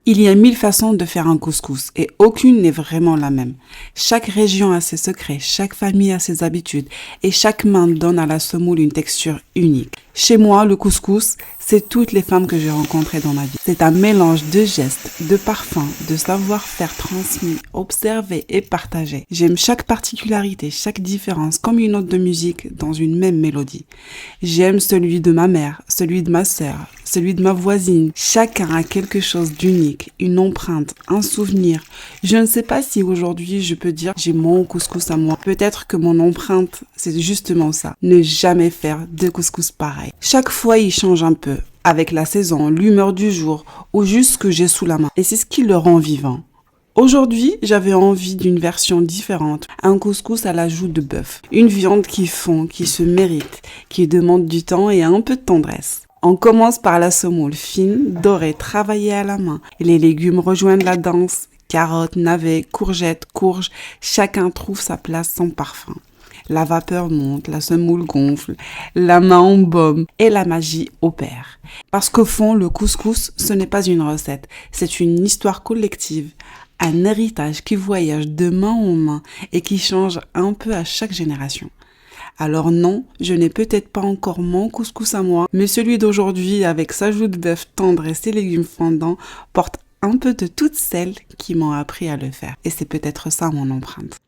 Il y a 1000 façons de faire un couscous et aucune n'est vraiment la même. Chaque région a ses secrets, chaque famille a ses habitudes et chaque main donne à la semoule une texture unique. Chez moi, le couscous, c'est toutes les femmes que j'ai rencontrées dans ma vie. C'est un mélange de gestes, de parfums, de savoir-faire transmis, observé et partagé. J'aime chaque particularité, chaque différence, comme une note de musique dans une même mélodie. J'aime celui de ma mère, celui de ma sœur, celui de ma voisine. Chacun a quelque chose d'unique, une empreinte, un souvenir. Je ne sais pas si aujourd'hui je peux dire j'ai mon couscous à moi. Peut-être que mon empreinte, c'est justement ça. Ne jamais faire de couscous pareil. Chaque fois, il change un peu, avec la saison, l'humeur du jour, ou juste ce que j'ai sous la main. Et c'est ce qui le rend vivant. Aujourd'hui, j'avais envie d'une version différente, un couscous à l'ajout de bœuf. Une viande qui fond, qui se mérite, qui demande du temps et un peu de tendresse. On commence par la semoule fine, dorée, travaillée à la main. Les légumes rejoignent la danse. Carottes, navets, courgettes, courges, chacun trouve sa place, son parfum. La vapeur monte, la semoule gonfle, la main embaume et la magie opère. Parce qu'au fond, le couscous, ce n'est pas une recette, c'est une histoire collective, un héritage qui voyage de main en main et qui change un peu à chaque génération. Alors non, je n'ai peut-être pas encore mon couscous à moi, mais celui d'aujourd'hui avec sa joue de bœuf tendre et ses légumes fondants porte un peu de toutes celles qui m'ont appris à le faire. Et c'est peut-être ça mon empreinte.